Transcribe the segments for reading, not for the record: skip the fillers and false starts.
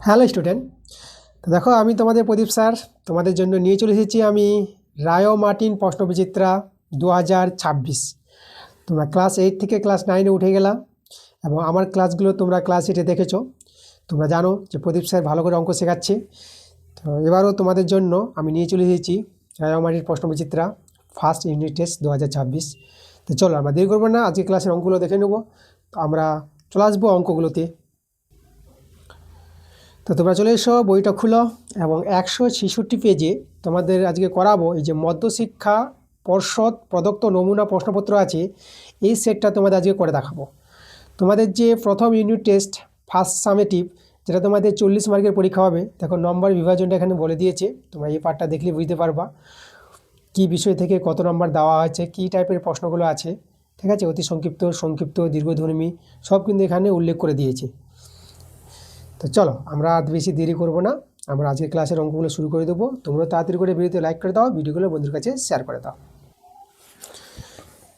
Hello student, তো দেখো আমি তোমাদের প্রদীপ স্যার তোমাদের জন্য নিয়ে চলে এসেছি আমি রায় মার্টিন প্রশ্নবিচিত্রা 2026। তোমরা ক্লাস 8 থেকে ক্লাস 9-এ উঠে গেলা এবং আমার ক্লাসগুলো তোমরা ক্লাস 8-এ দেখেছো। তোমরা জানো যে প্রদীপ স্যার ভালো করে অঙ্ক শেখাচ্ছে। তো এবারও তোমাদের জন্য আমি নিয়ে চলে এসেছি রায় মার্টিন প্রশ্নবিচিত্রা ফার্স্ট ইউনিট টেস্ট 2026। তো চলো আমরা দেরি করবো না, আজকে ক্লাসের অঙ্কগুলো দেখে নেবো। তো আমরা চলে আসবো অঙ্কগুলোতে। তো তোমরা চলে এসো, বইটা খুলো এবং 166 পেজে তোমাদের আজকে করাবো এই যে মধ্যশিক্ষা পর্ষদ প্রদত্ত নমুনা প্রশ্নপত্র আছে, এই সেটটা তোমাদের আজকে করে দেখাবো। তোমাদের যে প্রথম ইউনিট টেস্ট ফার্স্ট সামেটিভ, যেটা তোমাদের 40 মার্কের পরীক্ষা হবে, দেখো নম্বর বিভাজনটা এখানে বলে দিয়েছে। তোমরা এই পার্টটা দেখলে বুঝতে পারবা কি বিষয় থেকে কত নম্বর দেওয়া হয়েছে, কী টাইপের প্রশ্নগুলো আছে। ঠিক আছে, অতি সংক্ষিপ্ত, সংক্ষিপ্ত, দীর্ঘধর্মী সব কিন্তু এখানে উল্লেখ করে দিয়েছে। তো চলো আমরা আর বেশি দেরি করব না, আমরা আজকে ক্লাসের অঙ্কগুলো শুরু করে দেবো। তোমরা তাড়াতাড়ি করে ভিডিওতে লাইক করে দাও, ভিডিওগুলো বন্ধুর কাছে শেয়ার করে দাও।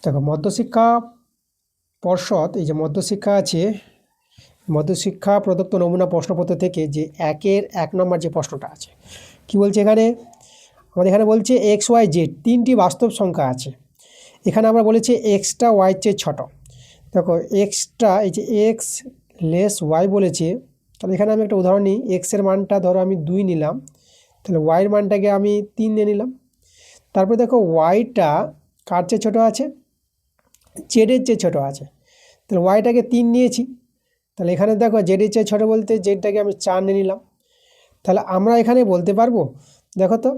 দেখো মধ্যশিক্ষা পর্ষদ, এই যে মধ্যশিক্ষা আছে, মধ্যশিক্ষা প্রদত্ত নমুনা প্রশ্নপত্র থেকে যে 1 নম্বর যে প্রশ্নটা আছে, কি বলছে এখানে? আমাদের এখানে বলছে XYZ তিনটি বাস্তব সংখ্যা আছে। এখানে আমরা বলেছি এক্সটা ওয়াই চেয়ে ছোটো। দেখো এক্সটা, এই যে এক্স লেস ওয়াই বলেছে, তাহলে এখানে আমি একটা উদাহরণ নিই। এক্সের মানটা ধরো আমি 2 নিলাম, তাহলে ওয়াইয়ের মানটাকে আমি 3 নিয়ে নিলাম। তারপরে দেখো ওয়াইটা কার চেয়ে ছোটো আছে? জেডের চেয়ে ছোটো আছে, তাহলে ওয়াইটাকে 3 নিয়েছি। তাহলে এখানে দেখো জেডের চেয়ে ছোটো বলতে জেডটাকে আমি 4 নিয়ে নিলাম। তাহলে আমরা এখানে বলতে পারবো, দেখো তো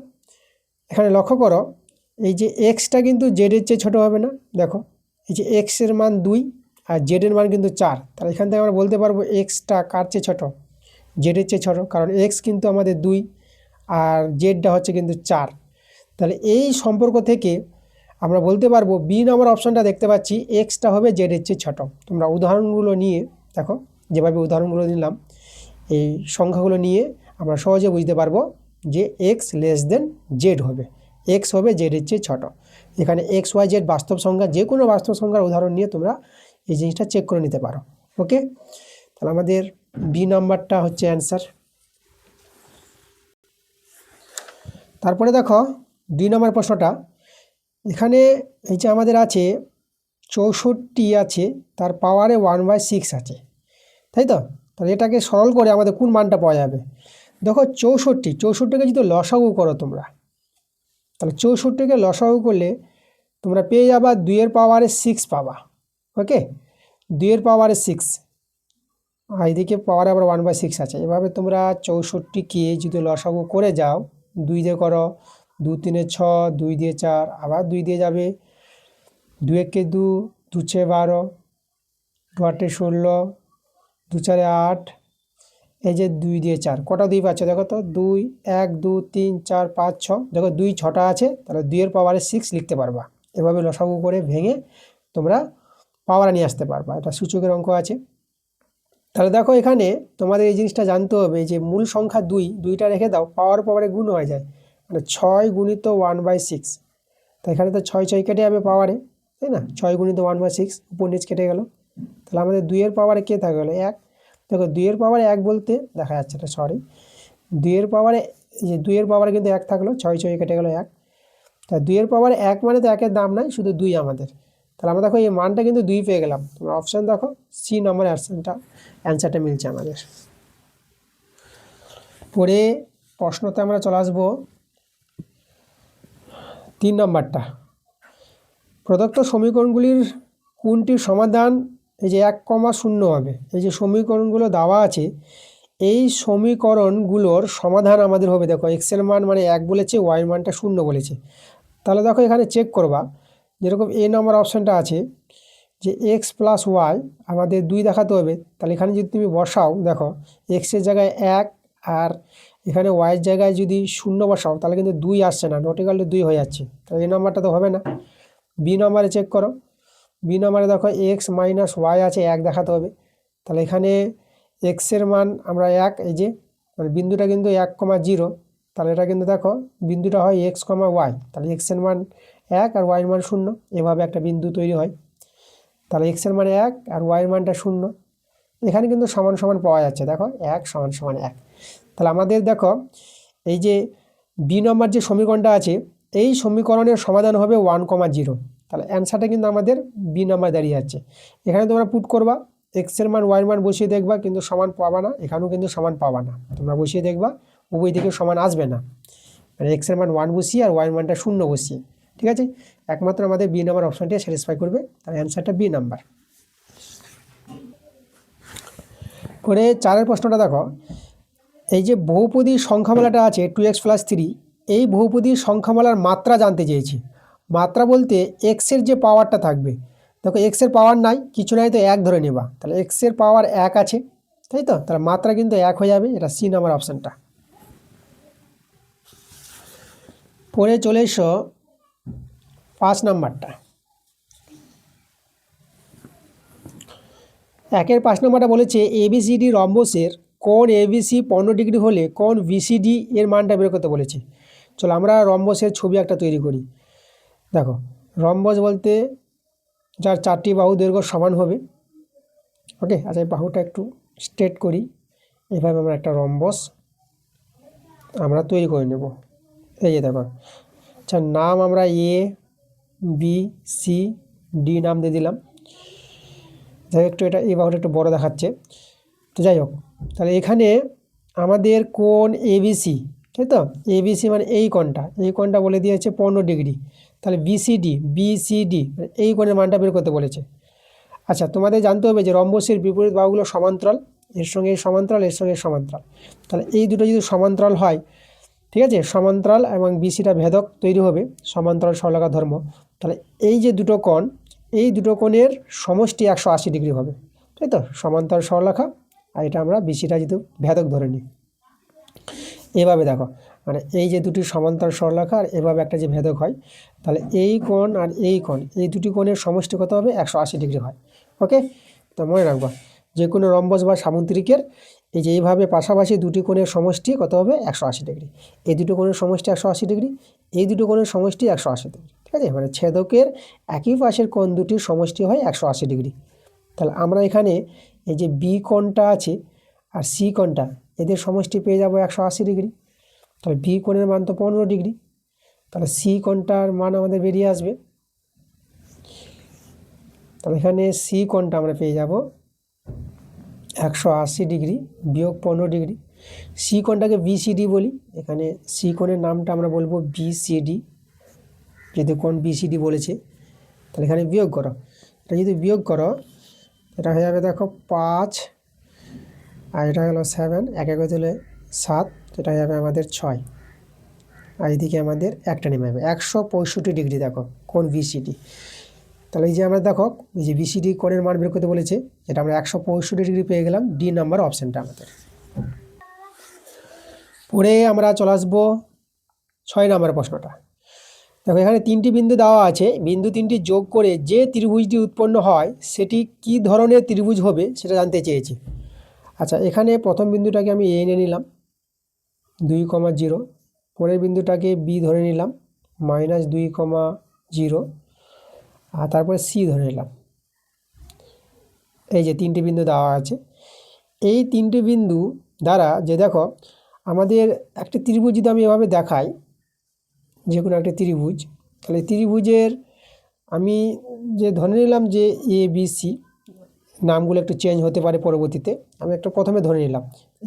এখানে লক্ষ্য করো, এই যে এক্সটা কিন্তু জেডের চেয়ে ছোটো হবে না। দেখো এই যে এক্সের মান 2 আর জেডের মান কিন্তু 4, তাহলে এখান থেকে আমরা বলতে পারবো এক্সটা কার চেয়ে ছোটো? জেডের চেয়ে ছোটো, কারণ এক্স কিন্তু আমাদের 2 আর জেডটা হচ্ছে কিন্তু 4। তাহলে এই সম্পর্ক থেকে আমরা বলতে পারবো বি নম্বর অপশানটা দেখতে পাচ্ছি, এক্সটা হবে জেডের চেয়ে ছোটো। তোমরা উদাহরণগুলো নিয়ে দেখো, যেভাবে উদাহরণগুলো নিলাম, এই সংখ্যাগুলো নিয়ে আমরা সহজে বুঝতে পারবো যে এক্স লেস দেন জেড হবে, এক্স হবে জেডের চেয়ে ছোটো। এখানে এক্স ওয়াই জেড বাস্তব সংখ্যা, যে কোনো বাস্তব সংখ্যার উদাহরণ নিয়ে তোমরা এই জিনিসটা চেক করে নিতে পারো। ওকে, তাহলে আমাদের বি নাম্বারটা হচ্ছে অ্যান্সার। তারপরে দেখো 2 নম্বর প্রশ্নটা, এখানে এই যে আমাদের আছে 64 আছে, তার পাওয়ারে 1/6 আছে, তাই তো? তাহলে এটাকে সরল করে আমাদের কোন মানটা পাওয়া যাবে? দেখো 64কে যদি লসাগু করো তোমরা, তাহলে 64কে লসাগু করলে তোমরা পেয়ে যাবা 2-এর পাওয়ারে 6 পাবা। ওকে, 2-এর পাওয়ারে 6, আর এদিকে পাওয়ারে আবার 1/6 আছে। এভাবে তোমরা 64কে যদি লসাগু করে যাও, 2 দিয়ে করো, 2 3 6, 2 দিয়ে 4, আবার 2 দিয়ে যাবে, 2 1 2, 2 6 12, 2 8 16, 2 4 8, এই যে 2 দিয়ে 4, কটা 2 পাচ্ছ দেখো তো? 2 1 2 3 4 5 6, দেখো 2 6টা আছে, তাহলে 2-এর পাওয়ারে 6 লিখতে পারবা। এভাবে লসাগু করে ভেঙে তোমরা পাওয়ারে নিয়ে আসতে পারবা, এটা সূচকের অঙ্ক আছে। তাহলে দেখো এখানে তোমাদের এই জিনিসটা জানতে হবে যে মূল সংখ্যা 2টা রেখে দাও, পাওয়ারে গুণ হয়ে যায়, মানে 6 গুণিত 1/6। তো এখানে তো 6 6 কেটে যাবে পাওয়ারে, তাই না? 6 গুণিত 1/6, উপর নিচ কেটে গেল, তাহলে আমাদের 2-এর পাওয়ারে কে থাকে গেলো? 1। দেখো 2-এর পাওয়ারে 1 বলতে দেখা যাচ্ছে না, সরি, 2-এর পাওয়ারে, যে 2-এর পাওয়ারে কিন্তু 1 থাকলো, 6 6 কেটে গেলো 1। তা 2-এর পাওয়ারে 1 মানে তো 1-এর দাম নাই, শুধু 2 আমাদের। তাহলে আমরা দেখো এই মানটা কিন্তু 2 পেয়ে গেলাম। তোমরা অপশান দেখো, সি নম্বরের অ্যান্সারটা মিলছে আমাদের। পরে প্রশ্নতে আমরা চলে আসবো 3 নম্বরটা, প্রদত্ত সমীকরণগুলির কোনটির সমাধান এই যে 1,0 হবে? এই যে সমীকরণগুলো দেওয়া আছে, এই সমীকরণগুলোর সমাধান আমাদের হবে, দেখো এক্সের মান মানে 1 বলেছে, ওয়াইয়ের মানটা 0 বলেছে। তাহলে দেখো এখানে চেক করবা, যেরকম এ নম্বর অপশানটা আছে যে এক্স প্লাস ওয়াই, আমাদের 2 দেখাতে হবে। তাহলে এখানে যদি তুমি বসাও, দেখো এক্সের জায়গায় 1 আর এখানে ওয়াইয়ের জায়গায় যদি 0 বসাও, তাহলে কিন্তু 2 আসছে না, নট ইকুয়াল টু 2 হয়ে যাচ্ছে। তাহলে এই নাম্বারটা তো হবে না। বি নাম্বারে চেক করো, বি নাম্বারে দেখো এক্স মাইনাস ওয়াই আছে, 1 দেখাতে হবে। তাহলে এখানে এক্সের মান আমরা 1, এই যে মানে বিন্দুটা কিন্তু 1,0, তাহলে এটা কিন্তু দেখো বিন্দুটা হয় এক্স কমা ওয়াই, তাহলে এক্সের মান 1 আর ওয়াইয়ের মান 0, এভাবে একটা বিন্দু তৈরি হয়। তাহলে এক্সের মান 1 আর ওয়াইয়ের মানটা 0, এখানে কিন্তু সমান সমান পাওয়া যাচ্ছে, দেখো 1 সমান সমান 1। তাহলে আমাদের দেখো এই যে বি নম্বর যে সমীকরণটা আছে, এই সমীকরণের সমাধান হবে 1,0। তাহলে অ্যান্সারটা কিন্তু আমাদের বি নাম্বার দাঁড়িয়ে যাচ্ছে। এখানে তোমরা পুট করবা, এক্সের মান ওয়াই মান বসিয়ে দেখবা, কিন্তু সমান পাবা না, এখানেও কিন্তু সমান পাবা না। তোমরা বসিয়ে দেখবা উভয় দিকে সমান আসবে না, মানে এক্সের মান 1 বসিয়ে আর ওয়াই মানটা 0 বসিয়ে। ঠিক আছে, একমাত্র আমাদের বি নাম্বার অপশানটি স্যাটিসফাই করবে, তাহলে অ্যান্সারটা বি নাম্বার। পরে 4 প্রশ্নটা দেখো, এই যে বহুপদী সংখ্যামালাটা আছে 2x + 3, এই বহুপদী সংখ্যামালার মাত্রা জানতে চেয়েছি। মাত্রা বলতে এক্সের যে পাওয়ারটা থাকবে, দেখো এক্সের পাওয়ার নাই, কিছু নাই, তো 1 ধরে নেবা, তাহলে এক্সের পাওয়ার 1 আছে, তাই তো, তাহলে মাত্রা কিন্তু 1 হয়ে যাবে, এটা সি নাম্বার অপশানটা। পরে চলে এসো 5 নাম্বারটা। 5 নাম্বারটা বলেছে এবিসিডি রম্বসের কোণ এবিসি 15 ডিগ্রি হলে কোণ বিসিডি এর মানটা বের করতে বলেছে। চলো আমরা রম্বসের ছবি একটা তৈরি করি। দেখো রম্বস বলতে যার 4টি বাহু দৈর্ঘ্য সমান হবে। ওকে, আচ্ছা এই বাহুটা একটু স্ট্রেট করি, এভাবে আমরা একটা রম্বস আমরা তৈরি করে নেব। এই যে দেখো, আচ্ছা নাম আমরা এ বি সি ডি নাম দিয়ে দিলাম। যাই একটু এটা এই বাহুটা একটু বড় দেখাচ্ছে, তো যাই হোক, তাহলে এখানে আমাদের কোণ এবিসি, তাই তো, এবিসি মানে এই কোণটা বলে দিয়েছে 15 ডিগ্রি, তাহলে বিসিডি এই কোণের মানটা বের করতে বলেছে। আচ্ছা তোমাদের জানতে হবে যে রম্বসের বিপরীত বাহুগুলো সমান্তরাল, এর সঙ্গে সমান্তরাল, এর সঙ্গে সমান্তরাল, তাহলে এই দুটো যদি সমান্তরাল হয়, ঠিক আছে, সমান্তরাল এবং বিসিটা ভেদক তৈরি হবে, সমান্তরাল সরলরেখা ধর্ম, তাহলে এই যে দুটো কোণ, এই দুটো কোণের সমষ্টি 180 ডিগ্রি হবে, তাই তো, সমান্তরাল সরলরেখা, আর এটা আমরা বিসিটা যদি ভেদক ধরে নিই। এভাবে দেখো, মানে এই যে দুটি সমান্তরাল সরলরেখা আর এভাবে একটা যে ভেদক হয়, তাহলে এই কোণ আর এই কোণ, এই দুটি কোণের সমষ্টি কত হবে, 180 ডিগ্রি হয়। ওকে, তো মনে রাখবা যে কোনো রম্বস বা সামুদ্রিকের এই যে এইভাবে পাশাপাশি দুটি কোণের সমষ্টি কত হবে, 180 ডিগ্রি। এই দুটো কোণের সমষ্টি 180 ডিগ্রি, এই দুটো কোণের সমষ্টি 180 ডিগ্রি, ঠিক আছে, মানে ছেদকের একই পাশের কোণ দুটির সমষ্টি হয় 180 ডিগ্রি। তাহলে আমরা এখানে এই যে বি কোণটা আছে আর সি কোণটা, এদের সমষ্টি পেয়ে যাবো 180 ডিগ্রি, তাহলে বি কোণের মান তো 15 ডিগ্রি, তাহলে সি কোণটার মান আমাদের বেরিয়ে আসবে, তাহলে এখানে সি কোণটা আমরা পেয়ে যাব 180 ডিগ্রি বিয়োগ 15 ডিগ্রি। সি কোণটাকে বিসিডি বলি, এখানে সি কোণের নামটা আমরা বলবো বিসিডি, যদি কোণ বিসিডি বলেছে, তাহলে এখানে বিয়োগ করো, এটা যদি বিয়োগ করো এটা হয়ে যাবে দেখো 5, আর এটা হলো 7, এক এক হলে 7, এটা হয়ে যাবে আমাদের 6, আর এদিকে আমাদের একটা নেমে যাবে 165 ডিগ্রি, দেখো কোণ বিসিডি। তাহলে এই যে আমরা দেখো এই যে বিসিডি কোণের মান বের করতে বলেছে, যেটা আমরা 165 ডিগ্রি পেয়ে গেলাম, ডি নাম্বার অপশানটা আমাদের। পরে আমরা চলে আসবো 6 নাম্বার প্রশ্নটা। দেখো এখানে 3টি বিন্দু দেওয়া আছে, বিন্দু 3টি যোগ করে যে ত্রিভুজটি উৎপন্ন হয় সেটি কি ধরনের ত্রিভুজ হবে সেটা জানতে চেয়েছি। আচ্ছা এখানে প্রথম বিন্দুটাকে আমি এ নিয়ে নিলাম 2,0, পরের বিন্দুটাকে বি ধরে নিলাম -2,0, আর তারপরে সি ধরে নিলাম। এই যে 3টি বিন্দু দেওয়া আছে, এই 3টি বিন্দু দ্বারা যে দেখো আমাদের একটা ত্রিভুজ যদি আমি এভাবে দেখাই, যে কোনো একটা ত্রিভুজ, তাহলে ত্রিভুজের আমি যে ধরে নিলাম যে এ বি সি, নামগুলো একটু চেঞ্জ হতে পারে পরবর্তীতে, আমি একটা প্রথমে ধরে নিলাম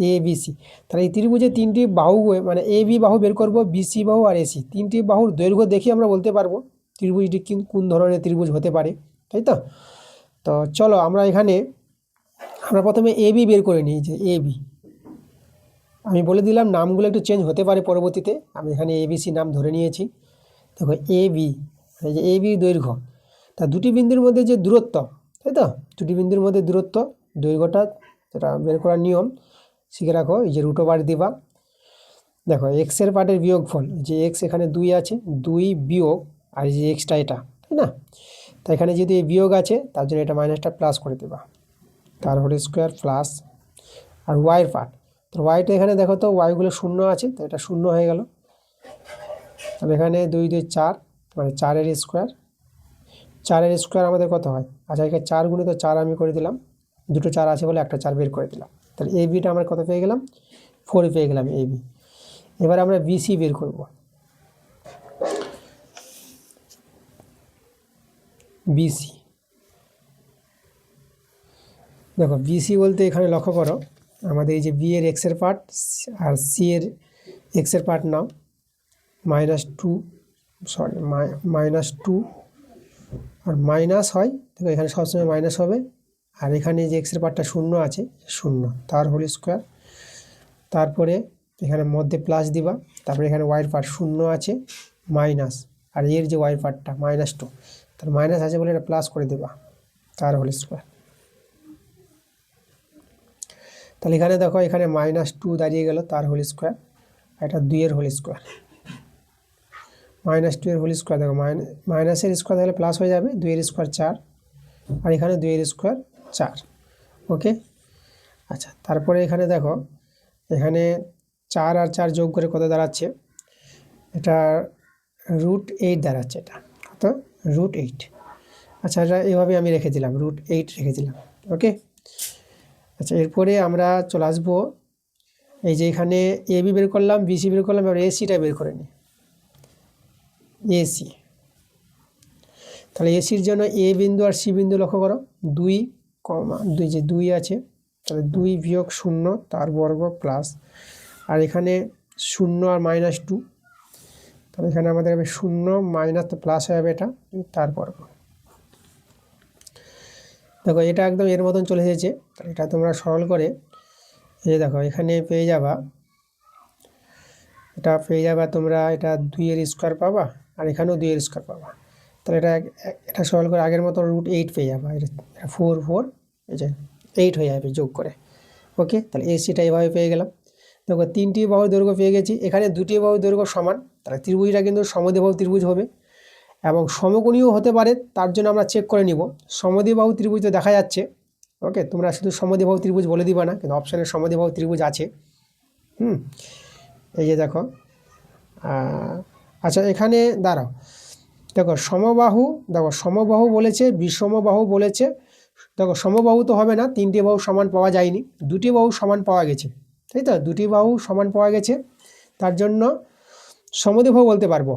এ বি সি, তাহলে এই ত্রিভুজের 3টি বাহু, মানে এ বি বাহু বের করব, বিসি বাহু আর এসি, 3টি বাহুর দৈর্ঘ্য দেখে আমরা বলতে পারবো ত্রিভুজটি কোন ধরনের ত্রিভুজ হতে পারে, তাই তো। তো চলো আমরা এখানে আমরা প্রথমে এ বি বের করে নিই, যে এ বি, আমি বলে দিলাম নামগুলো একটু চেঞ্জ হতে পারে পরবর্তীতে, আমি এখানে এবিসি নাম ধরে নিয়েছি। দেখো এ বি, এই যে এ বি দৈর্ঘ্য, তা দুটি বিন্দুর মধ্যে যে দূরত্ব, তাই তো, দুটি বিন্দুর মধ্যে দূরত্ব দৈর্ঘ্যটা যেটা বের করার নিয়ম শিখে রাখো, এই যে √, দিবা। দেখো এক্সের পার্টের বিয়োগফল, যে এক্স এখানে 2 আছে, 2 বিয়োগ আর এই যে এক্সটা এটা, তাই না, তো এখানে যদি বিয়োগ আছে তার জন্য এটা মাইনাসটা প্লাস করে দেবা, তার হোল স্কোয়ার প্লাস, আর ওয়াইয়ের পার্ট, তো ওয়াইটা এখানে দেখো তো ওয়াইগুলো 0 আছে, তো এটা 0 হয়ে গেল, তাহলে এখানে 2 2 4, মানে 4-এর স্কোয়ার, 4-এর স্কোয়ার আমাদের কত হয়, আচ্ছা এখানে 4 গুণিত 4 আমি করে দিলাম, দুটো 4 আছে বলে একটা 4 বের করে দিলাম। তাহলে এ বিটা আমরা কত পেয়ে গেলাম? 4 পেয়ে গেলাম এ বি। এবার আমরা বিসি বের করব। বিসি দেখো, বিসি বলতে এখানে লক্ষ্য করো, আমাদের এই যে বি এর এক্সের পার্ট আর সি এর এক্সের পার্ট নাও, -2 -2 আর মাইনাস হয়, দেখো এখানে সবসময় মাইনাস হবে। আর এখানে যে এক্সের পার্টটা 0 আছে, 0 তার হোল স্কোয়ার। তারপরে এখানে মধ্যে প্লাস দিবা, তারপরে এখানে ওয়াইয়ের পার্ট 0 আছে মাইনাস, আর এর যে ওয়াই পার্টটা -2, তার মাইনাস আছে বলে এটা প্লাস করে দেবা, তার হোল স্কোয়ার। তাহলে এখানে দেখো এখানে -2 দাঁড়িয়ে গেল তার হোল স্কোয়ার, এটা 2 এর হোল স্কোয়ার। -2 এর হোল স্কোয়ার দেখো, মাইনাসের স্কোয়ার তাহলে প্লাস হয়ে যাবে, 2 এর স্কোয়ার 4, আর এখানে 2 এর স্কোয়ার 4। ওকে, আচ্ছা তারপরে এখানে দেখো, এখানে 4 আর 4 যোগ করে কত দাঁড়াচ্ছে? এটা √8 দাঁড়াচ্ছে, এটা কত? √8। আচ্ছা, এটা এইভাবে আমি রেখে দিলাম, √8 রেখে দিলাম। ওকে, আচ্ছা এরপরে আমরা চলে আসবো এই যে এখানে এ বি বের করলাম, বিসি বের করলাম, এবার এসিটা বের করে নিই। এসি, তাহলে এসির জন্য এ বিন্দু আর সি বিন্দু লক্ষ্য করো, 2, 2 যে 2 আছে, তাহলে 2 বিয়োগ 0 তার বর্গ প্লাস, আর এখানে 0 আর -2, তাহলে এখানে আমাদের হবে 0 মাইনাস তো প্লাস হয়ে যাবে, এটা তার বর্গ। দেখো এটা একদম এর মতন চলে এসেছে, তাহলে এটা তোমরা সরল করে এই দেখো এখানে পেয়ে যাবা, এটা পেয়ে যাবা তোমরা, এটা 2 এর স্কোয়ার পাবা, আর এখানেও 2 এর স্কোয়ার পাবা। তাহলে এটা সরল করে আগের মতো √8 পেয়ে যাবা, এটা 4 4 এই যে 8 হয়ে যাবে যোগ করে। ওকে, তাহলে এসিটা এভাবে পেয়ে গেলাম। দেখো 3টি বাহুর দৈর্ঘ্য পেয়ে গেছি, এখানে 2টি বাহুর দৈর্ঘ্য সমান, তাহলে ত্রিভুজটা কিন্তু সমদ্বিবাহু ত্রিভুজ হবে এবং সমকোণীয় হতে পারে। তার জন্য আমরা চেক করে নিব, সমদ্বিবাহু ত্রিভুজ তো দেখা যাচ্ছে। ওকে, তোমরা শুধু সমদ্বিবাহু ত্রিভুজ বলে দিবা না, কিন্তু অপশানে সমদ্বিবাহু ত্রিভুজ আছে। এই যে দেখো, আচ্ছা এখানে দাঁড়াও, দেখো সমবাহু বলেছে, বিষমবাহু বলেছে। দেখো সমবাহু তো হবে না, 3টি বাহু সমান পাওয়া যায়নি, 2টি বাহু সমান পাওয়া গেছে, তাই তো? 2টি বাহু সমান পাওয়া গেছে, তার জন্য সমদ্বিবাহু বলতে পারবো।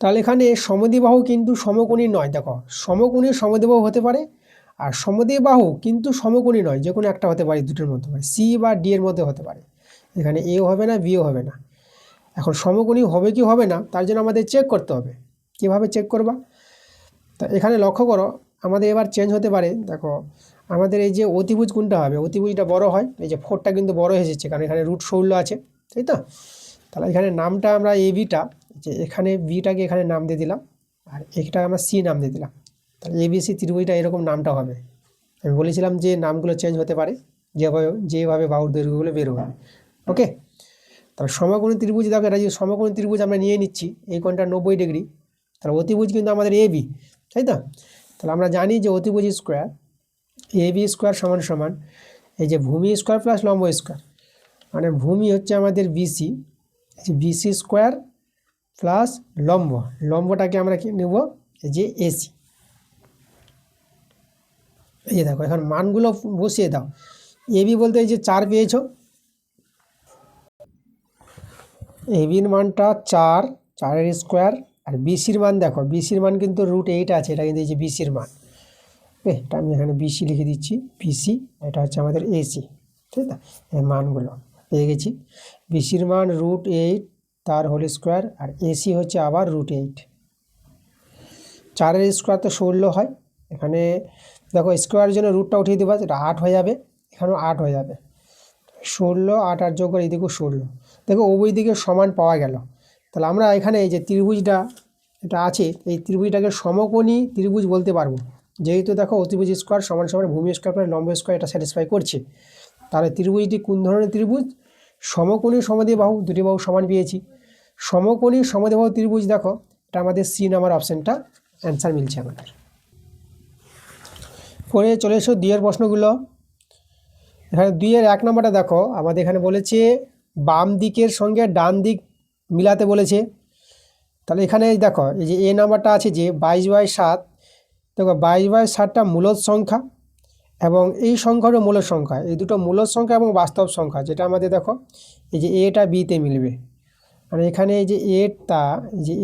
তাহলে এখানে সমদ্বিবাহু কিন্তু সমকোণী নয়। দেখো সমকোণী সমদ্বিবাহু হতে পারে, আর সমদ্বিবাহু কিন্তু সমকোণী নয়, যে কোনো একটা হতে পারে, দুটোর মধ্যে পারে, সি বা ডি এর মধ্যে হতে পারে। এখানে এও হবে না, বিও হবে না। এখন সমকোণী হবে কি হবে না, তার জন্য আমাদের চেক করতে হবে। কীভাবে চেক করবা? তা এখানে লক্ষ্য করো, আমাদের এবার চেঞ্জ হতে পারে। দেখো আমাদের এই যে অতিভুজ কোনটা হবে, অতিভুজটা বড় হয়, এই যে 4টা কিন্তু বড় এসেছে, কারণ এখানে √16 আছে, তাই তো? তাহলে এখানে নামটা আমরা এ বিটা, যে এখানে বিটাকে এখানে নাম দিয়ে দিলাম, আর এটা আমরা সি নাম দিয়ে দিলাম। তাহলে এবিসি ত্রিভুজটা এরকম নামটা হবে। আমি বলেছিলাম যে নামগুলো চেঞ্জ হতে পারে, যেভাবে বাহুর দৈর্ঘ্যগুলো বের হবে। ওকে, তাহলে সমকোণী ত্রিভুজ, দেখো এটা যদি সমকোণী ত্রিভুজ আমরা নিয়ে নিচ্ছি, এই কোণটা 90 ডিগ্রি, তাহলে অতিভুজ কিন্তু আমাদের এ বি, তাই তো? তাহলে আমরা জানি যে অতিভুজ স্কোয়ার এ বি স্কোয়ার সমান সমান এই যে ভূমি স্কোয়ার প্লাস লম্ব স্কোয়ার, মানে ভূমি হচ্ছে আমাদের বিসি, এই যে বিসি স্কোয়ার প্লাস লম্বটাকে আমরা কি নেব, এই যে এসি। এই যে দেখো এখন মানগুলো বসিয়ে দাও। এ বি বলতে এই যে 4 পেয়েছো, এ বির মানটা 4, 4 এর স্কোয়ার, আর বিসির মান দেখো, বিসির মান কিন্তু √8 আছে, এটা কিন্তু এই যে বিসির মান। এটা আমি এখানে বিসি লিখে দিচ্ছি, বিসি, এটা হচ্ছে আমাদের এসি, ঠিক না? এই মানগুলো পেয়ে গেছি। বিসির মান √8 তার হোল স্কোয়ার, আর এসি হচ্ছে আবার √8। 4 এর স্কোয়ার তো 16 হয়, এখানে দেখো স্কোয়ারের জন্য রুটটা উঠিয়ে দেবা, এটা 8 হয়ে যাবে, এখানেও 8 হয়ে যাবে। 16, 8 আর যোগ করে এইদিকেও 16। দেখো উভয় দিকে সমান পাওয়া গেল। তাহলে আমরা এখানে এই যে ত্রিভুজটা এটা আছে, এই ত্রিভুজটাকে সমকোণী ত্রিভুজ বলতে পারবো, যেহেতু দেখো অতিভুজ স্কোয়ার সমান সমান ভূমি স্কোয়ার প্লাস লম্ব স্কোয়ার এটা স্যাটিসফাই করছে। তাহলে ত্রিভুজটি কোন ধরনের ত্রিভুজ? সমকোণী সমদ্বিবাহু, দুটি বাহু সমান পেয়েছি। সমকোণী সমদ্বিবাহু ত্রিভুজ, দেখো এটা আমাদের সি নাম্বার অপশানটা অ্যান্সার মিলছে আমাদের। পরে চলে এসো 2 এর প্রশ্নগুলো। এখানে 2 এর 1 নম্বরটা দেখো, আমাদের এখানে বলেছে বাম দিকের সঙ্গে ডান দিক মিলাতে বলেছে। তাহলে এখানে দেখো এই যে এ নাম্বারটা আছে যে 22/7, দেখো 22/7টা মূলদ সংখ্যা এবং এই সংখ্যাটা মূলের সংখ্যা, এই দুটো মূলের সংখ্যা এবং বাস্তব সংখ্যা, যেটা আমাদের দেখো এই যে এটা বিতে মিলবে, আর এখানে এই যে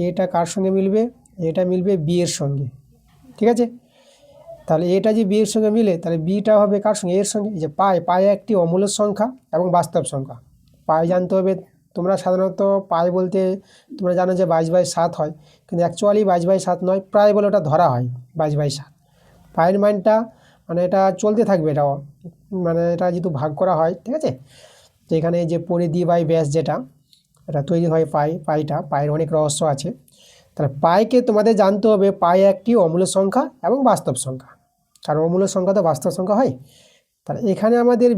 এটা কার সঙ্গে মিলবে, এটা মিলবে বি এর সঙ্গে, ঠিক আছে। তাহলে এটা যে বি এর সঙ্গে মিলে, তাহলে বিটা হবে কার সঙ্গে, এর সঙ্গে। এই যে পাই একটি অমূলক সংখ্যা এবং বাস্তব সংখ্যা। পাই জানতে হবে, তোমরা সাধারণত পাই বলতে তোমরা জানো যে 22/7 হয়, কিন্তু অ্যাকচুয়ালি 22/7 নয়, প্রায় বলে ওটা ধরা হয় 22/7। পায়ের মানটা মানে এটা চলতে থাকবে, এটাও মানে এটা যেহেতু ভাগ করা হয়, ঠিক আছে। তো এখানে যে পরিধি বাই ব্যাস যেটা এটা তৈরি হয় পায়ের অনেক রহস্য আছে। তাহলে পাইকে তোমাদের জানতে হবে পাই একটি অমূলক সংখ্যা এবং বাস্তব সংখ্যা, কারণ অমূলক সংখ্যা তো বাস্তব সংখ্যা হয়। তাহলে এখানে আমাদের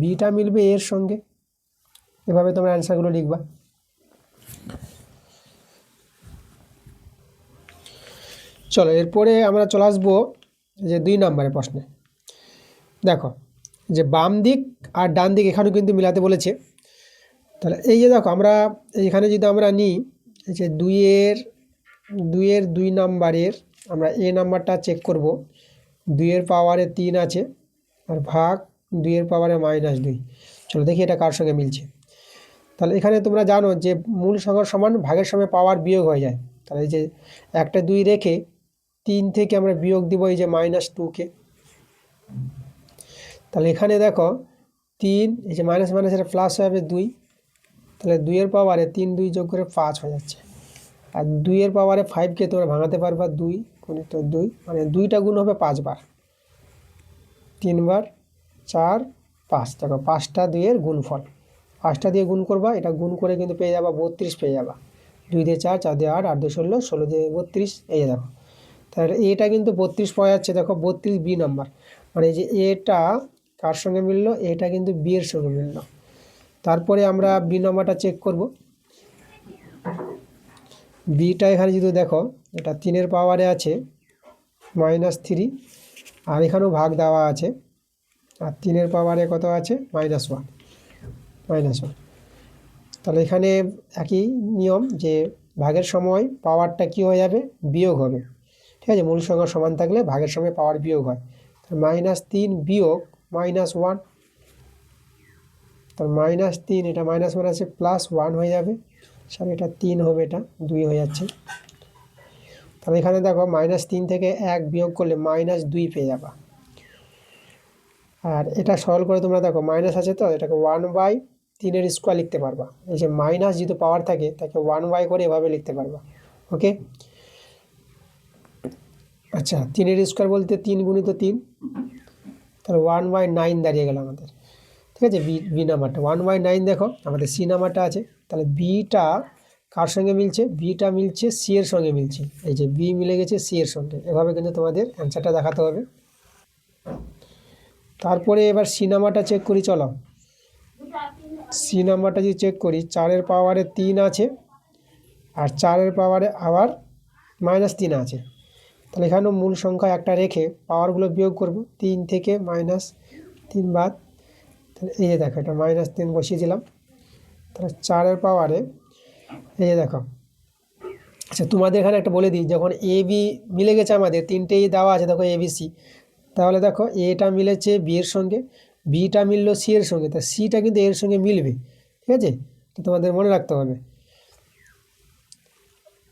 বিটা মিলবে এর সঙ্গে, এভাবে তোমরা অ্যান্সারগুলো লিখবা। চলো এরপরে আমরা চলে আসবো যে 2 নম্বরের প্রশ্নে। দেখো যে বাম দিক আর ডান দিক এখানেও কিন্তু মিলাতে বলেছে। তাহলে এই যে দেখো আমরা এইখানে যদি আমরা নিই এই যে 2 নাম্বারের আমরা এ নাম্বারটা চেক করব, 2 পাওয়ারে 3 আছে আর ভাগ 2 পাওয়ারে -2। চলো দেখি এটা কার সঙ্গে মিলছে। তাহলে এখানে তোমরা জানো যে মূল সংখ্যার সমান ভাগের সময় পাওয়ার বিয়োগ হয়ে যায়। তাহলে এই যে একটা 2 রেখে 3 থেকে আমরা বিয়োগ দিব এই যে -2কে। তাহলে এখানে দেখো 3 এই যে মাইনাস এটা প্লাস হয়ে যাবে 2, তাহলে 2 পাওয়ারে 3 2 যোগ করে 5 হয়ে যাচ্ছে। আর 2 পাওয়ারে 5কে তোমরা ভাঙাতে পারবা 2 গুণিত 2, মানে 2টা গুণ হবে 5 বার, 3 বার 4 5। দেখো 5টা 2 গুণফল, 5টা দিয়ে গুণ করবা, এটা গুণ করে কিন্তু পেয়ে যাবা 32 পেয়ে যাবা। 2 দিয়ে 4, 4 দিয়ে 8, 8 দিয়ে 16, 16 দিয়ে 32, এই যে দেখো। তাহলে এটা কিন্তু 32 পাওয়া যাচ্ছে, দেখো 32 বি নাম্বার, মানে এই যে এটা কার সঙ্গে মিললো, এটা কিন্তু বি এর সঙ্গে মিললো। তারপরে আমরা বি নাম্বারটা চেক করব। বিটা এখানে যদি দেখো এটা 3 পাওয়ারে আছে -3, আর এখানেও ভাগ দেওয়া আছে, আর 3 পাওয়ারে কত আছে -1। তাহলে এখানে একই নিয়ম যে ভাগের সময় পাওয়ারটা কি হয়ে যাবে, বিয়োগ হবে, ঠিক আছে। মূল সংখ্যা সমান থাকলে ভাগের সময় পাওয়ার বিয়োগ হয়। -3 বিয়োগ -1, তার -3, এটা -1 আছে +1 হয়ে যাবে, সরি এটা 3 হবে, এটা 2 হয়ে যাচ্ছে। তাহলে এখানে দেখো -3 থেকে 1 বিয়োগ করলে -2 পেয়ে যাবা। আর এটা সরল করে তোমরা দেখো মাইনাস আছে তো এটাকে 1/3 স্কোয়ার লিখতে পারবা। এই যে মাইনাস যেহেতু পাওয়ার থাকে তাকে 1 করে এভাবে লিখতে পারবা, ওকে। আচ্ছা 3 স্কোয়ার বলতে 3 গুণিত 3, তাহলে 1/9 দাঁড়িয়ে গেল আমাদের, ঠিক আছে। বি নাম্বারটা 1/9। দেখো আমাদের সি নাম্বারটা আছে, তাহলে বিটা কার সঙ্গে মিলছে, বিটা মিলছে সি এর সঙ্গে মিলছে, এই যে বি মিলে গেছে সি এর সঙ্গে, এভাবে কিন্তু তোমাদের অ্যান্সারটা দেখাতে হবে। তারপরে এবার সি নাম্বারটা চেক করি, চলো সি নাম্বারটা যদি চেক করি 4 পাওয়ারে 3 আছে আর 4 পাওয়ারে আবার -3 আছে। তাহলে এখানেও মূল সংখ্যা একটা রেখে পাওয়ারগুলো বিয়োগ করব, 3 থেকে -3 বাদ, তাহলে এই যে দেখো এটা -3 বসিয়ে দিলাম। তাহলে 4 পাওয়ারে এই যে দেখো। আচ্ছা তোমাদের এখানে একটা বলে দিই, যখন এ বি মিলে গেছে আমাদের তিনটেই দেওয়া আছে, দেখো এ বি সি, তাহলে দেখো এটা মিলেছে বি এর সঙ্গে, বিটা মিললো সি এর সঙ্গে, তা সিটা কিন্তু এর সঙ্গে মিলবে, ঠিক আছে। তো তোমাদের মনে রাখতে হবে।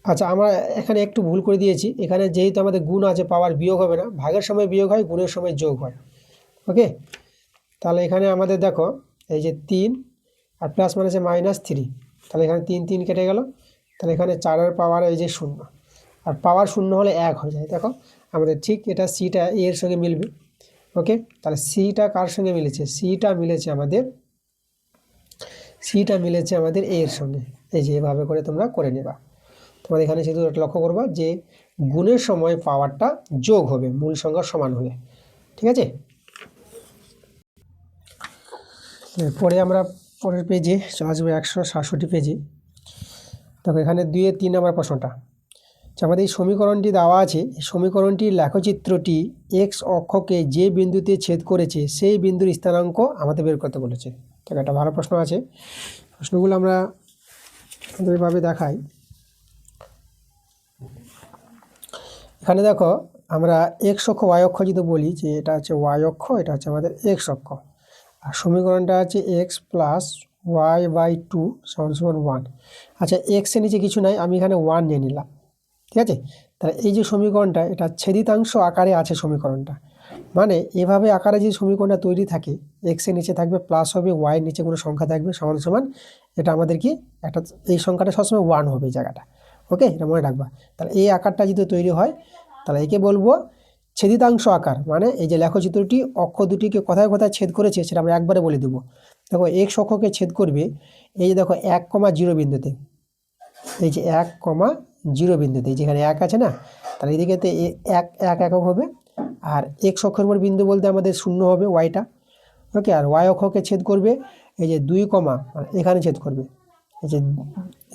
আচ্ছা আমরা এখানে একটু ভুল করে দিয়েছি, এখানে যেহেতু আমাদের গুণ আছে পাওয়ার বিয়োগ হবে না, ভাগের সময় বিয়োগ হয়, গুণের সময় যোগ হয়, ওকে। তাহলে এখানে আমাদের দেখো এই যে 3 আর প্লাস মানে আছে -3, তাহলে এখানে 3 3 কেটে গেল। তাহলে এখানে 4 পাওয়ার এই যে 0, আর পাওয়ার 0 হলে 1 হয়ে যায়। দেখো আমাদের ঠিক এটা সিটা এর সঙ্গে মিলবে, ওকে। তাহলে সিটা কার সঙ্গে মিলেছে, সিটা মিলেছে আমাদের এর সঙ্গে, এই যে এভাবে করে তোমরা করে নেবা। তোমাদের এখানে শুধু এটা লক্ষ্য করবা যে গুণের সময় পাওয়ারটা যোগ হবে মূল সংখ্যার সমান হলে, ঠিক আছে। পরে আমরা পরের পেজে চলে আসবো 167 পেজে। দেখো এখানে 2 এর 3 নম্বর প্রশ্নটা, আমাদের এই সমীকরণটি দেওয়া আছে, এই সমীকরণটির লেখচিত্রটি এক্স অক্ষকে যে বিন্দুতে ছেদ করেছে সেই বিন্দুর স্থানাঙ্ক আমাদের বের করতে বলেছে। তো একটা ভালো প্রশ্ন আছে, প্রশ্নগুলো আমরা এইভাবে দেখাই। এখানে দেখো আমরা এক্স অক্ষ ওয়াই অক্ষ যদি বলি যে এটা হচ্ছে ওয়াই অক্ষ, এটা হচ্ছে আমাদের এক্স অক্ষ, আর সমীকরণটা আছে x plus y by two সমান সমান ওয়ান। আচ্ছা, এক্সের নিচে কিছু নাই, আমি এখানে ওয়ান নিয়ে নিলাম, ঠিক আছে। তাহলে এই যে সমীকরণটা, এটা ছেদিতাংশ আকারে আছে সমীকরণটা, মানে এভাবে আকারে যে সমীকরণটা তৈরি থাকে, এক্সের নিচে থাকবে প্লাস হবে, ওয়াইয়ের নিচে কোনো সংখ্যা থাকবে সমান সমান, এটা আমাদের কি একটা, এই সংখ্যাটা সবসময় ওয়ান হবে এই জায়গাটা, ওকে, এটা মনে রাখবা। তাহলে এই আকারটা যদি তৈরি হয় তাহলে একে বলবো ছেদিতাংশ আকার, মানে এই যে লেখচিত্রটি অক্ষ দুটিকে কোথায় কোথায় ছেদ করেছে সেটা আমরা একবারে বলে দেবো। দেখো এক্স অক্ষকে ছেদ করবে এই যে দেখো 1,0 বিন্দুতে, এই যে 1,0 বিন্দুতে, যেখানে 1 আছে না, তাহলে এদিকেতে এক একক হবে, আর এক্স অক্ষের উপর বিন্দু বলতে আমাদের 0 হবে ওয়াইটা, ওকে। আর ওয়াই অক্ষকে ছেদ করবে এই যে 2, এখানে ছেদ করবে এই যে,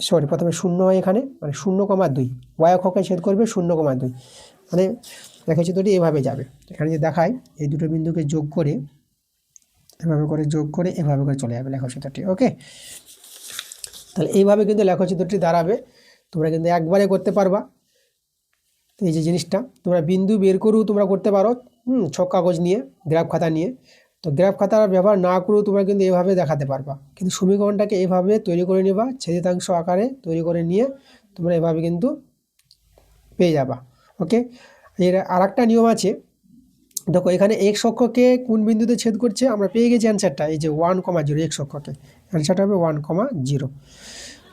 সরি, প্রথমে 0 হয় এখানে, মানে 0,2, ওয়াই অক্ষকে ছেদ করবে 0,2, মানে লেখচিত্রটি এভাবে যাবে। এখানে যে দেখায় এই দুটো বিন্দুকে যোগ করে এভাবে করে যোগ করে এভাবে করে চলে যাবে লেখচিত্রটি, ওকে। তাহলে এইভাবে কিন্তু লেখচিত্রটি দাঁড়াবে, তোমরা কিন্তু একবারে করতে পারবা। এই যে জিনিসটা তোমরা বিন্দু বের করেও তোমরা করতে পারো, ছক কাগজ নিয়ে, গ্রাফ খাতা নিয়ে। তো গ্রাফ খাতার ব্যবহার না করেও তোমরা কিন্তু এভাবে দেখাতে পারবা, কিন্তু সমীকরণটাকে এইভাবে তৈরি করে নেবা, ছেদিতাংশ আকারে তৈরি করে নিয়ে তোমরা এভাবে কিন্তু পেয়ে যাবা, ওকে। এর আর একটা নিয়ম আছে, দেখো এখানে এক্স অক্ষকে কোন বিন্দুতে ছেদ করছে আমরা পেয়ে গেছি অ্যান্সারটা, এই যে 1,0 এক্স অক্ষকে, অ্যান্সারটা হবে 1,0।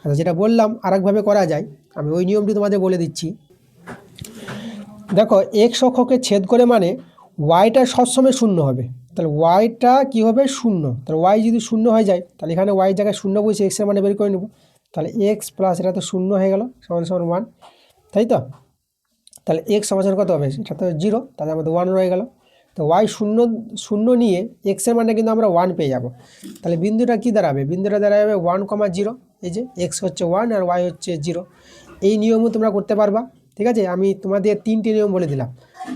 আচ্ছা, যেটা বললাম আরেকভাবে করা যায়, আমি ওই নিয়মটি তোমাদের বলে দিচ্ছি। দেখো এক্স অক্ষকে ছেদ করে মানে ওয়াইটা সবসময় 0 হবে, তাহলে ওয়াইটা কি হবে 0, তাহলে ওয়াই যদি 0 হয়ে যায় তাহলে এখানে ওয়াই জায়গায় 0 বসে এক্সের মানে বের করে নেব, তাহলে এক্স প্লাস এটা তো 0 হয়ে গেল সমান সমান 1, তাই তো। তাহলে এক্স সমান কত হবে, এটা তো 0, তাহলে আমাদের 1 রয়ে গেল। তো ওয়াই 0 নিয়ে এক্সের মানে কিন্তু আমরা 1 পেয়ে যাব, তাহলে বিন্দুটা কি দাঁড়াবে, বিন্দুটা দাঁড়াবে 1,0, এই যে এক্স হচ্ছে 1 আর ওয়াই হচ্ছে 0। এই নিয়মও তোমরা করতে পারবা, ঠিক আছে। আমি তোমাদের 3টে নিয়ম বলে দিলাম,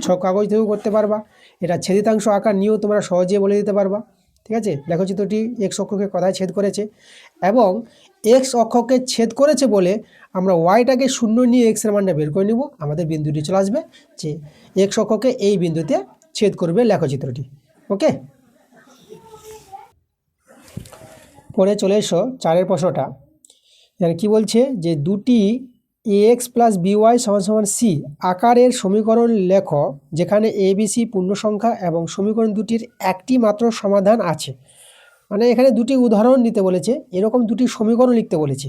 ছক কাগজ থেকেও করতে পারবা, এটা ছেদিতাংশ আকার নিয়েও তোমরা সহজে বলে দিতে পারবা, ঠিক আছে। লেখচিত্রটি এক্স অক্ষকে কোথায় ছেদ করেছে, এবং এক্স অক্ষকে ছেদ করেছে বলে আমরা ওয়াইটাকে 0 নিয়ে এক্সের মানটা বের করে নিব, আমাদের বিন্দুটি চলে আসবে যে এক্স অক্ষকে এই বিন্দুতে ছেদ করবে লেখচিত্রটি, ওকে। পরে চলে এসো 4 প্রশ্নটা। এখানে কী বলছে যে দুটি এক্স প্লাস বিওয়াই সমান সমান সি আকারের সমীকরণ লেখো যেখানে এ বি সি পূর্ণ সংখ্যা এবং সমীকরণ দুটির একটি মাত্র সমাধান আছে। মানে এখানে দুটি উদাহরণ নিতে বলেছে, এরকম দুটি সমীকরণ লিখতে বলেছে।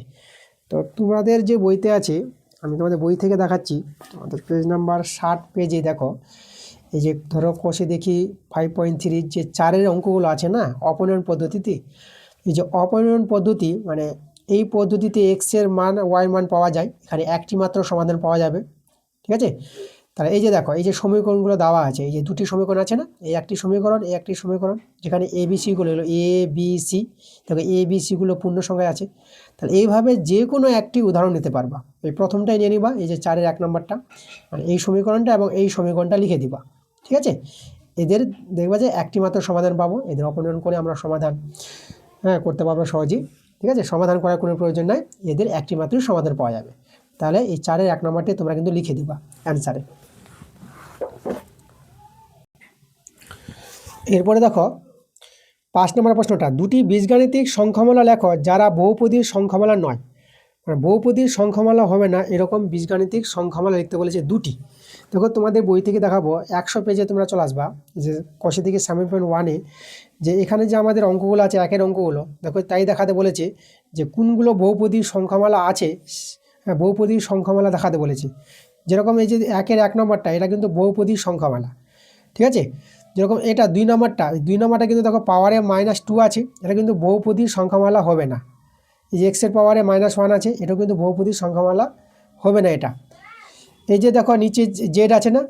তো তোমাদের যে বইতে আছে, আমি তোমাদের বই থেকে দেখাচ্ছি, তোমাদের পেজ নাম্বার 60 পেজে দেখো, এই যে ধরো কোষে দেখি 5.3 যে 4 অঙ্কগুলো আছে না অপনয়ন পদ্ধতিতে, এই যে অপনয়ন পদ্ধতি মানে এই পদ্ধতিতে এক্সের মান ওয়াই মান পাওয়া যায়, এখানে একটি মাত্র সমাধান পাওয়া যাবে, ঠিক আছে। তাহলে এই যে দেখো এই যে সমীকরণগুলো দেওয়া আছে, এই যে দুটি সমীকরণ আছে না, এই একটি সমীকরণ এই একটি সমীকরণ, যেখানে এ বি সিগুলো হলো এ বি সি, দেখো এ বি সিগুলো পূর্ণ সংখ্যায় আছে। তাহলে এইভাবে যে কোনো একটি উদাহরণ নিতে পারবা, এই প্রথমটাই নিয়ে নিবা, এই যে 4-এর 1 নম্বরটা, মানে এই সমীকরণটা এবং এই সমীকরণটা লিখে দিবা, ঠিক আছে। এদের দেখবা যে একটি মাত্র সমাধান পাবো, এদের অপনয়ন করে আমরা সমাধান করতে পারবো সহজেই, ঠিক আছে। সমাধান করার কোনো প্রয়োজন নাই, এদের একটি মাত্রই সমাধান পাওয়া যাবে। তাহলে এই 4-এর 1 নম্বরটি তোমরা কিন্তু লিখে দিবা অ্যান্সারে। এরপরে দেখো 5 নম্বর প্রশ্নটা, দুটি বীজগাণিতিক সংখ্যামালা লেখো যারা বহুপদীর সংখ্যামালা নয়, মানে বহুপদীর সংখ্যামালা হবে না এরকম বীজগাণিতিক সংখ্যামালা লিখতে বলেছে দুটি। দেখো তোমাদের বই থেকে দেখাবো 100 পেজে তোমরা চলে আসবা, যে কষে থেকে 7.1-এ যে এখানে যে আমাদের অঙ্কগুলো আছে একের অঙ্কগুলো দেখো, তাই দেখাতে বলেছে যে কোনগুলো বহুপদীর সংখ্যামালা আছে, বহুপদীর সংখ্যামালা দেখাতে বলেছে। যেরকম এই যে 1-এর 1 নম্বরটা এটা কিন্তু বহুপদীর সংখ্যামালা, ঠিক আছে। যেরকম এটা 2 নম্বরটা কিন্তু দেখো পাওয়ারে -2 আছে, এটা কিন্তু বহুপদীর সংখ্যামালা হবে না। এই যে এক্সের পাওয়ারে -1 আছে, এটাও কিন্তু বহুপদীর সংখ্যামালা হবে না এটা। এই যে দেখো নিচে জেড আছে না,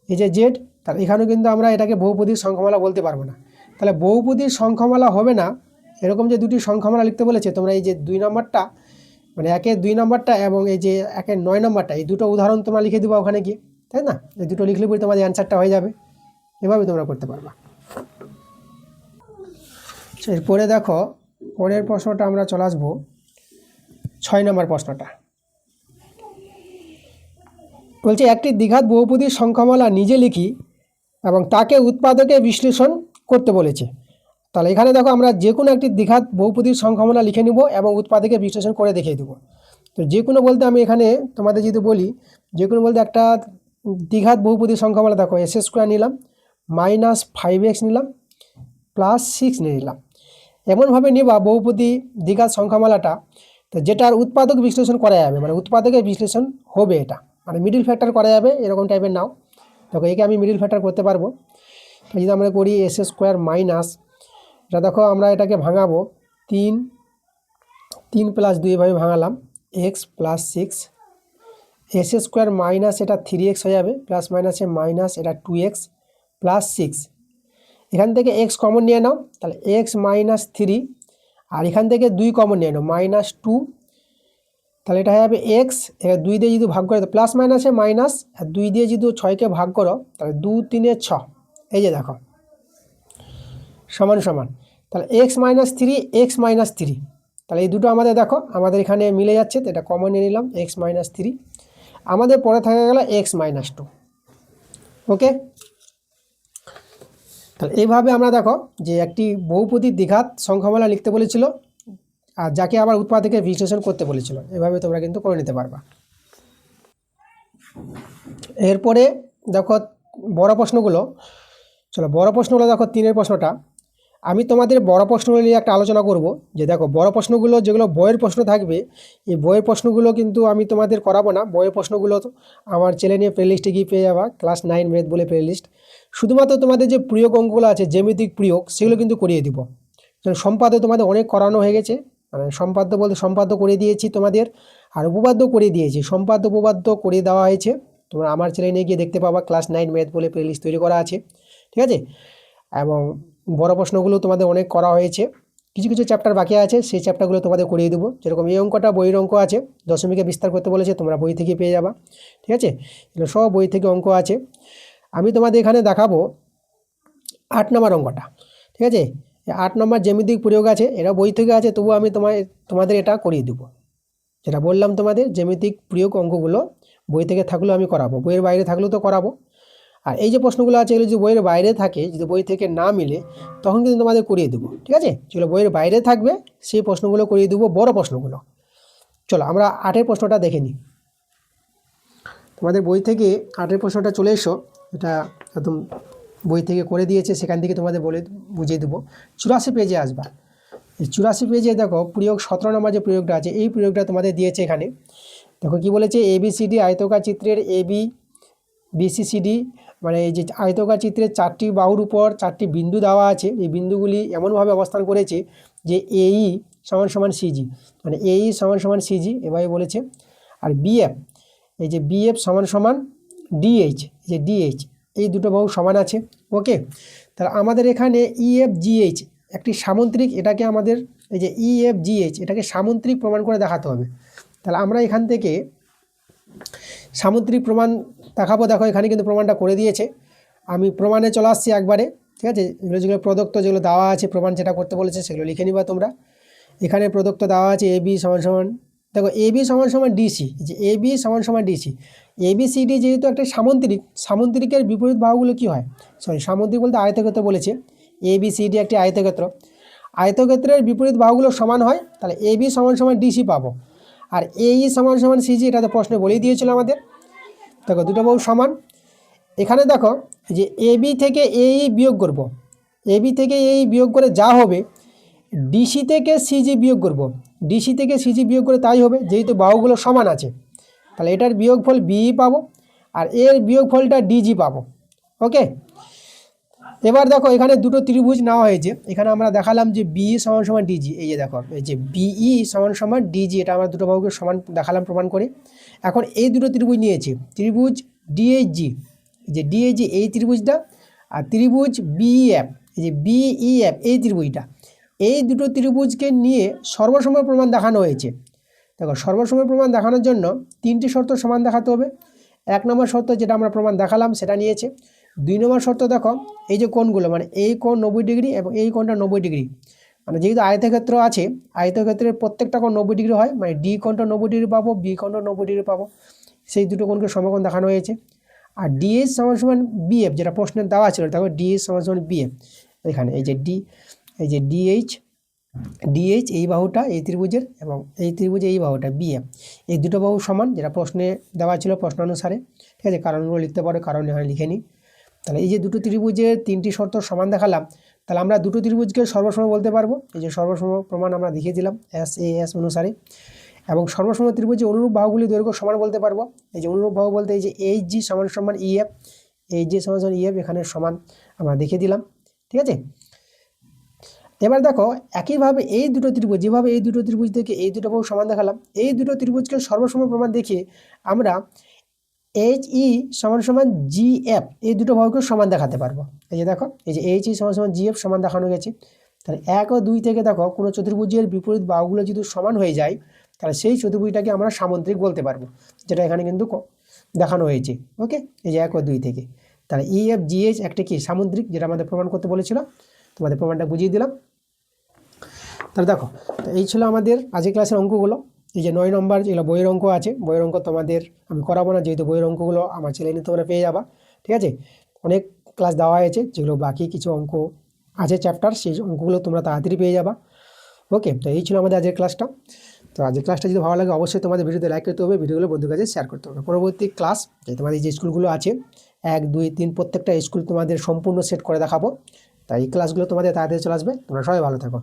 এই যে জেড, তাহলে এখানেও কিন্তু আমরা এটাকে বহুপদীর সংখ্যামালা বলতে পারবো না। তাহলে বহুপদীর সংখ্যামালা হবে না এরকম যে দুটি সংখ্যামালা লিখতে বলেছে, তোমরা এই যে 2 নম্বরটা মানে 1-এর 2 নম্বরটা এবং এই যে 1-এর 9 নম্বরটা, এই দুটো উদাহরণ তোমরা লিখে দেবো ওখানে গিয়ে, তাই না। এই দুটো লিখলে পরে তোমাদের অ্যান্সারটা হয়ে যাবে, এভাবে তোমরা করতে পারবা। এরপরে দেখো পরের প্রশ্নটা আমরা চলে আসবো 6 নম্বর প্রশ্নটা। বলছে একটি দ্বিঘাত বহুপদীর সংখ্যামালা নিজে লিখি এবং তাকে উৎপাদকে বিশ্লেষণ করতে বলেছে। তাহলে এখানে দেখো আমরা যে কোনো একটি দ্বিঘাত বহুপদীর সংখ্যামালা লিখে নিব এবং উৎপাদকে বিশ্লেষণ করে দেখিয়ে দেবো। তো যে কোনো বলতে আমি এখানে তোমাদের যদি বলি, যে কোনো বলতে একটা দ্বিঘাত বহুপদীর সংখ্যামালা দেখো s² নিলাম, -5x নিলাম, +6 নিয়ে নিলাম। এমনভাবে নিবা বহুপদী দ্বিঘাত সংখ্যামালাটা তো যেটার উৎপাদক বিশ্লেষণ করা যাবে, মানে উৎপাদকের বিশ্লেষণ হবে, এটা মানে মিডিল ফ্যাক্টর করা যাবে এরকম টাইপের নাও। দেখো একে আমি মিডিল ফ্যাক্টর করতে পারবো। যদি আমরা করি s²- এটা দেখো আমরা এটাকে ভাঙাবো 3 + 2 এভাবে ভাঙালাম x + 6 s² - এটা 3x হয়ে যাবে, প্লাস মাইনাসে মাইনাস এটা 2x + 6। এখান থেকে x কমন নিয়ে নাও, তাহলে x - 3, আর এখান থেকে 2 কমন নিয়ে নাও -2, তাহলে এটা হয়ে যাবে x। এবার 2 দিয়ে যদি ভাগ করে প্লাস মাইনাসে মাইনাস, আর 2 দিয়ে যদি 6কে ভাগ করো তাহলে 2 × 3 = 6। এই যে দেখো সমান সমান, তাহলে x - 3 x - 3, তাহলে এই দুটো আমাদের দেখো আমাদের এখানে মিলে যাচ্ছে, তো এটা কমন নিয়ে নিলাম x - 3, আমাদের পরে থাকা গেল x - 2। ওকে, তাহলে এইভাবে আমরা দেখো যে একটি বহুপদী দ্বিঘাত সংখ্যামালা লিখতে বলেছিল আর যাকে আবার উৎপাদকে বিশ্লেষণ করতে বলেছিল, এভাবে তোমরা কিন্তু করে নিতে পারবা। এরপরে দেখো বড় প্রশ্নগুলো, চলো বড় প্রশ্নগুলো দেখো 3-এর প্রশ্নটা আমি তোমাদের বড় প্রশ্নগুলো নিয়ে একটা আলোচনা করব। যে দেখো বড় প্রশ্নগুলো যেগুলো বইয়ের প্রশ্ন থাকবে, এই বইয়ের প্রশ্নগুলো কিন্তু আমি তোমাদের করাবো না। বইয়ের প্রশ্নগুলো আমার চ্যানেলে প্লেলিস্টে গিয়ে পেয়ে যাবা, ক্লাস 9 ম্যাথ বলে প্লেলিস্ট। শুধুমাত্র তোমাদের যে প্রিয়ক অঙ্কগুলো আছে, জ্যামিতিক প্রিয়ক, সেগুলো কিন্তু করিয়ে দিব। সম্পাদ্য তোমাদের অনেক করানো হয়ে গেছে, মানে সম্পাদ্য বলতে সম্পাদ্য করে দিয়েছি তোমাদের, আর উপপাদ্য করে দিয়েছি। সম্পাদ্য উপপাদ্য করে দেওয়া হয়েছে, তোমরা আমার চ্যানেলে গিয়ে দেখতে পাবা, ক্লাস 9 ম্যাথ বলে প্লেলিস্ট তৈরি করা আছে, ঠিক আছে। এবং বড় প্রশ্নগুলো তোমাদের অনেক করা হয়েছে, কিছু কিছু চ্যাপ্টার বাকি আছে, সেই চ্যাপ্টারগুলো তোমাদের করিয়ে দেবো। যেরকম এই অঙ্কটা বইয়ের অঙ্ক আছে, দশমিকে বিস্তার করতে বলেছে, তোমরা বই থেকে পেয়ে যাবা, ঠিক আছে। এগুলো সব বই থেকে অঙ্ক আছে। আমি তোমাদের এখানে দেখাবো 8 নম্বর অঙ্কটা, ঠিক আছে। 8 নম্বর জ্যামিতিক প্রয়োগ আছে, এটা বই থেকে আছে, তবুও আমি তোমাদের এটা করিয়ে দেবো। যেটা বললাম তোমাদের জ্যামিতিক প্রয়োগ অঙ্কগুলো বই থেকে থাকলেও আমি করাবো, বইয়ের বাইরে থাকলেও তো করাবো। আর এই যে প্রশ্নগুলো আছে এগুলো যদি বইয়ের বাইরে থাকে, যদি বই থেকে না মিলে, তখন কিন্তু তোমাদের করিয়ে দেবো, ঠিক আছে। যেগুলো বইয়ের বাইরে থাকবে সেই প্রশ্নগুলো করিয়ে দেবো, বড় প্রশ্নগুলো। চলো আমরা 8-এর প্রশ্নটা দেখে নিই। তোমাদের বই থেকে 8-এর প্রশ্নটা চলে এসো, এটা একদম বই থেকে করে দিয়েছে, সেখান থেকে তোমাদের বলে বুঝিয়ে দেবো। 84 পেজে আসবা। এই 84 পেজে দেখো প্রয়োগ 17 নম্বর যে প্রয়োগটা আছে, এই প্রয়োগটা তোমাদের দিয়েছে এখানে। দেখো কি বলেছে, ABCD আয়তকার চিত্রের ABCD, মানে এই যে আয়তকার চিত্রের 4টি বাহুর উপর 4টি বিন্দু দেওয়া আছে, এই বিন্দুগুলি এমনভাবে অবস্থান করেছে যে AE = CG, মানে AE = CG এভাবে বলেছে। আর BF, এই যে BF = DH, এই যে DH, এই দুটো বাহু সমান আছে। ওকে, তাহলে আমাদের এখানে EFGH একটি সামুদ্রিক, এটাকে আমাদের এই যে EFGH এটাকে সামুদ্রিক প্রমাণ করে দেখাতে হবে। তাহলে আমরা এখান থেকে সামুদ্রিক প্রমাণ দেখাবো। দেখো এখানে কিন্তু প্রমাণটা করে দিয়েছে, আমি প্রমাণে চলে আসছি একবারে, ঠিক আছে। এগুলো যেগুলো প্রদত্ত যেগুলো দেওয়া আছে, প্রমাণ যেটা করতে বলেছে সেগুলো লিখে নিবা তোমরা। এখানে প্রদত্ত দেওয়া আছে AB = দেখো AB = DC, যে AB = DC, ABCD যেহেতু একটা সামুদ্রিক, সামুদ্রিকের বিপরীত বাহুগুলো কী হয়, সামুদ্রিক বলতে আয়তক্ষেত্র বলেছে, ABCD একটি আয়তক্ষেত্র, আয়তক্ষেত্রের বিপরীত বাহুগুলো সমান হয়, তাহলে AB = DC পাবো। আর AE = CG, এটা তো প্রশ্নে বলেই দিয়েছিল আমাদের। দেখো দুটো বাহু সমান। এখানে দেখো যে AB থেকে AE বিয়োগ করব, AB থেকে AE বিয়োগ করে যা হবে, DC থেকে CG বিয়োগ করব, DC থেকে CG বিয়োগ করে তাই হবে, যেহেতু বাহুগুলো সমান আছে। তাহলে এটার বিয়োগফল BE পাবো, আর এর বিয়োগফলটা DG পাবো। ওকে, এবার দেখো এখানে দুটো ত্রিভুজ নেওয়া হয়েছে, এখানে আমরা দেখালাম যে BE = DG, এই যে দেখো এই যে BE = DG, এটা আমরা দুটো বাহুকে সমান দেখালাম প্রমাণ করে। এখন এই দুটো ত্রিভুজ নিয়েছি, ত্রিভুজ DHG, যে DHG এই ত্রিভুজটা, আর ত্রিভুজ BEF, এই যে BEF এই ত্রিভুজটা, এই দুটো ত্রিভুজকে নিয়ে সর্বসম প্রমাণ দেখানো হয়েছে। দেখো সর্বসম প্রমাণ দেখানোর জন্য 3টি শর্ত সমান দেখাতে হবে। 1 নম্বর শর্ত যেটা আমরা প্রমাণ দেখালাম সেটা নিয়েছে। 2 নম্বর শর্ত দেখো এই যে কোণগুলো, মানে এই কোণ 90 ডিগ্রি এবং এই কোণটা 90 ডিগ্রি, মানে যেহেতু আয়তক্ষেত্র আছে, আয়তক্ষেত্রের প্রত্যেকটা কোণ 90 ডিগ্রি হয়, মানে D কোণটা 90 ডিগ্রি পাবো, B কোণটা 90 ডিগ্রি পাবো। সেই দুটো কোণকে সমকোণ দেখানো হয়েছে। আর ডিএস সমান সমান বিএফ, যেটা প্রশ্নের দেওয়া ছিল, তারপর ডিএস সমান সমান বিএফ, এখানে এই যে ডিএইচ এই বাহুটা এই ত্রিভুজের, এবং এই ত্রিভুজে এই বাহুটা বিএফ, এই দুটো বাহু সমান, যেটা প্রশ্নে দেওয়া ছিল প্রশ্ন অনুসারে। ঠিক আছে, কারণগুলো লিখতে পারো, কারণ এখানে লিখে নিই। তাহলে এই যে দুটো ত্রিভুজের 3টি শর্ত সমান দেখালাম, তাহলে আমরা দুটো ত্রিভুজকে সর্বসম বলতে পারবো। এই যে সর্বসম প্রমাণ আমরা দেখিয়ে দিলাম এস অনুসারে। এবং সর্বসম ত্রিভুজে অনুরূপ বাহুগুলি দৈর্ঘ্য সমান বলতে পারবো। এই যে অনুরূপ বাহু বলতে এই যে এইচ জি সমান সমান ইএফ, এইচ জি সমান সমান ইএফ এখানে সমান আমরা দেখিয়ে দিলাম। ঠিক আছে, এবার দেখো একইভাবে এই দুটো ত্রিভুজ, যেভাবে এই দুটো ত্রিভুজ থেকে এই দুটো বাহু সমান দেখালাম, এই দুটো ত্রিভুজকে সর্বসম প্রমাণ দেখিয়ে আমরা এইচ ই সমান সমান জিএফ এই দুটো বাহুকে সমান দেখাতে পারবো। এই যে দেখো, এই যে এইচ ই সমান সমান জিএফ সমান দেখানো গেছে। তাহলে 1 ও 2 থেকে দেখো কোনো চতুর্ভুজের বিপরীত বাহুগুলো যদি সমান হয়ে যায়, তাহলে সেই চতুর্ভুজটাকে আমরা সামুদ্রিক বলতে পারবো, যেটা এখানে কিন্তু দেখানো হয়েছে। ওকে, এই যে 1 ও 2 থেকে, তাহলে ইএফ জিএইচ একটা কি সামুদ্রিক, যেটা আমাদের প্রমাণ করতে বলেছিল, তোমাদের প্রমাণটা বুঝিয়ে দিলাম। তাহলে দেখো, তো এই ছিল আমাদের আজকের ক্লাসের অঙ্কগুলো। এই যে 9 নম্বর যেগুলো বইয়ের অঙ্ক আছে, বইয়ের অঙ্ক তোমাদের আমি করাবো না, যেহেতু বইয়ের অঙ্কগুলো আমার চ্যানেলে তোমরা পেয়ে যাবা। ঠিক আছে, অনেক ক্লাস দেওয়া হয়েছে, যেগুলো বাকি কিছু অঙ্ক আছে চ্যাপ্টার, সেই অঙ্কগুলো তোমরা তাড়াতাড়ি পেয়ে যাবা। ওকে, তো এই ছিল আমাদের আজকের ক্লাসটা। তো আজকের ক্লাসটা যদি ভালো লাগে অবশ্যই তোমাদের ভিডিওতে লাইক করতে হবে, ভিডিওগুলো বন্ধুর কাছে শেয়ার করতে হবে। পরবর্তী ক্লাস যে তোমাদের যে স্কুলগুলো আছে 1, 2, 3 প্রত্যেকটা স্কুল তোমাদের সম্পূর্ণ সেট করে দেখাবো। তাই এই ক্লাসগুলো তোমাদের তাড়াতাড়ি চলে আসবে। তোমরা সবাই ভালো থাকো।